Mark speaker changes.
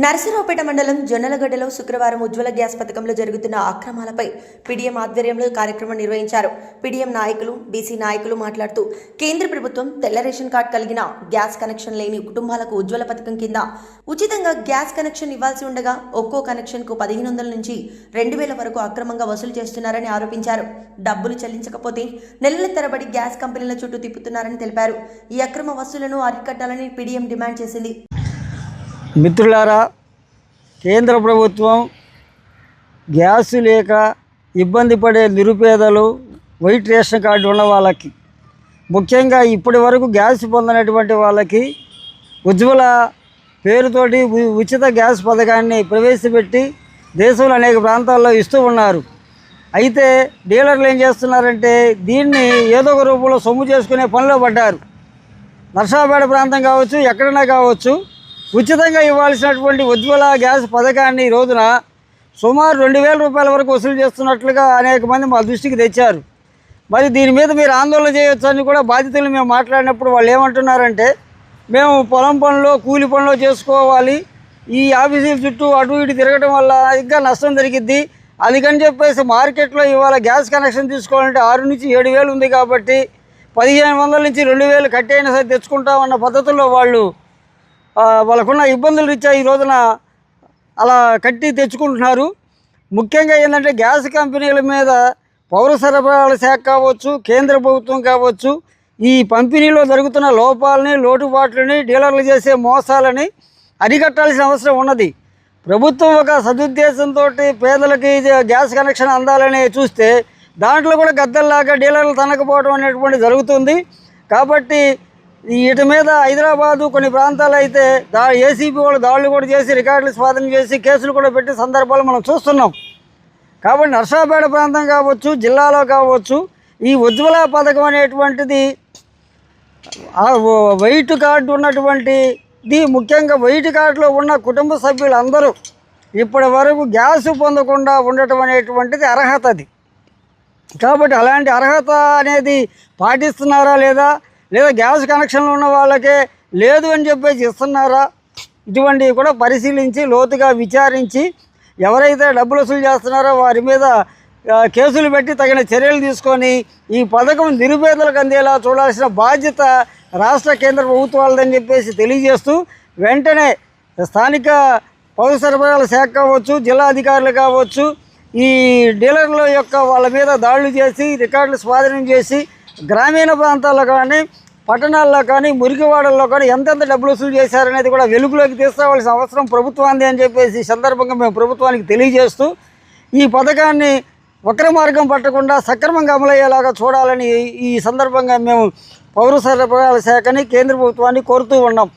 Speaker 1: నరసరావుపేట మండలం జొన్నలగడ్డలో శుక్రవారం ఉజ్వల గ్యాస్ పథకంలో జరుగుతున్న అక్రమాలపై పీడీఎం ఆధ్వర్యంలో కార్యక్రమం నిర్వహించారు. పీడీఎం నాయకులు, బీసీ నాయకులు మాట్లాడుతూ కేంద్ర ప్రభుత్వం తెల్ల రేషన్ కార్డు కలిగిన గ్యాస్ కనెక్షన్ లేని కుటుంబాలకు ఉజ్వల పథకం కింద ఉచితంగా గ్యాస్ కనెక్షన్ ఇవ్వాల్సి ఉండగా ఒక్కో కనెక్షన్కు 1500 నుంచి 2000 వరకు అక్రమంగా వసూలు చేస్తున్నారని ఆరోపించారు. డబ్బులు చెల్లించకపోతే నెలల తరబడి గ్యాస్ కంపెనీల చుట్టూ తిప్పుతున్నారని తెలిపారు. ఈ అక్రమ వసూలను అరికట్టాలని పీడీఎం డిమాండ్ చేసింది.
Speaker 2: మిత్రులారా, కేంద్ర ప్రభుత్వం గ్యాస్ లేక ఇబ్బంది పడే నిరుపేదలు, వైట్ రేషన్ కార్డు ఉన్న వాళ్ళకి, ముఖ్యంగా ఇప్పటి వరకు గ్యాస్ పొందినటువంటి వాళ్ళకి ఉజ్వల పేరుతోటి ఉచిత గ్యాస్ పథకాన్ని ప్రవేశపెట్టి దేశంలో అనేక ప్రాంతాల్లో ఇస్తూ ఉన్నారు. అయితే డీలర్లు ఏం చేస్తున్నారంటే దీన్ని ఏదో ఒక రూపంలో సొమ్ము చేసుకునే పనిలో పడ్డారు. నర్సాపేట ప్రాంతం కావచ్చు, ఎక్కడైనా కావచ్చు, ఉచితంగా ఇవ్వాల్సినటువంటి ఉజ్వల గ్యాస్ పథకాన్ని ఈ రోజున సుమారు 2000 రూపాయల వరకు వసూలు చేస్తున్నట్లుగా అనేక మంది మా దృష్టికి తెచ్చారు. మరి దీని మీద మీరు ఆందోళన చేయొచ్చు అని కూడా బాధితులు మేము మాట్లాడినప్పుడు వాళ్ళు ఏమంటున్నారంటే, మేము పొలం పనులు, కూలి పనులు చేసుకోవాలి, ఈ ఆఫీసుల చుట్టూ అటు ఇటు తిరగడం వల్ల ఇంకా నష్టం జరిగిద్ది, అందుకని చెప్పేసి మార్కెట్లో ఇవాళ గ్యాస్ కనెక్షన్ తీసుకోవాలంటే 6 నుంచి 7000 ఉంది కాబట్టి 1500 నుంచి 2000 కట్టైనా సరే తెచ్చుకుంటామన్న పద్ధతుల్లో వాళ్ళకున్న ఇబ్బందులు రీత్యా ఈ రోజున అలా కట్టి తెచ్చుకుంటున్నారు. ముఖ్యంగా ఏంటంటే గ్యాస్ కంపెనీల మీద పౌర సరఫరాల శాఖ కావచ్చు, కేంద్ర ప్రభుత్వం కావచ్చు, ఈ పంపిణీలో జరుగుతున్న లోపాలని, లోటుపాట్లని, డీలర్లు చేసే మోసాలని అరికట్టాల్సిన అవసరం ఉన్నది. ప్రభుత్వం ఒక సదుద్దేశంతో పేదలకి గ్యాస్ కనెక్షన్ అందాలని చూస్తే దాంట్లో కూడా గద్దల్లాగా డీలర్లు తనకపోవడం అనేటువంటి జరుగుతుంది. కాబట్టి వీటి మీద హైదరాబాదు కొన్ని ప్రాంతాలు అయితే ఏసీబీ వాళ్ళు దాడులు కూడా చేసి రికార్డులు స్వాధీనం చేసి కేసులు కూడా పెట్టే సందర్భాలు మనం చూస్తున్నాం. కాబట్టి నర్సాపేట ప్రాంతం కావచ్చు, జిల్లాలో కావచ్చు, ఈ ఉజ్వల పథకం అనేటువంటిది వైట్ కార్డు ఉన్నటువంటిది, ముఖ్యంగా వైట్ కార్డులో ఉన్న కుటుంబ సభ్యులందరూ ఇప్పటి వరకు గ్యాస్ పొందకుండా ఉండటం అనేటువంటిది అర్హత. అది కాబట్టి అలాంటి అర్హత అనేది పాటిస్తున్నారా లేదా గ్యాస్ కనెక్షన్లు ఉన్న వాళ్ళకే లేదు అని చెప్పేసి ఇస్తున్నారా, ఇటువంటివి కూడా పరిశీలించి లోతుగా విచారించి ఎవరైతే డబ్బులు వసూలు చేస్తున్నారో వారి మీద కేసులు పెట్టి తగిన చర్యలు తీసుకొని ఈ పథకం నిరుపేదలకు అందేలా చూడాల్సిన బాధ్యత రాష్ట్ర కేంద్ర ప్రభుత్వాలదని చెప్పేసి తెలియజేస్తూ, వెంటనే స్థానిక పౌర సరఫరాల శాఖ కావచ్చు, జిల్లా అధికారులు కావచ్చు, ఈ డీలర్ల యొక్క వాళ్ళ మీద దాడులు చేసి రికార్డులు స్వాధీనం చేసి గ్రామీణ ప్రాంతాల్లో కానీ, పట్టణాల్లో కానీ, మురికివాడల్లో కానీ ఎంతెంత డబ్బులు వసూలు చేశారనేది కూడా వెలుగులోకి తీసుకురావాల్సిన అవసరం ప్రభుత్వాన్ని అని చెప్పేసి ఈ సందర్భంగా మేము ప్రభుత్వానికి తెలియజేస్తూ, ఈ పథకాన్ని వక్ర మార్గం పట్టకుండా సక్రమంగా అమలయ్యేలాగా చూడాలని ఈ సందర్భంగా మేము పౌర సరఫరాల శాఖని, కేంద్ర ప్రభుత్వాన్ని కోరుతూ ఉన్నాం.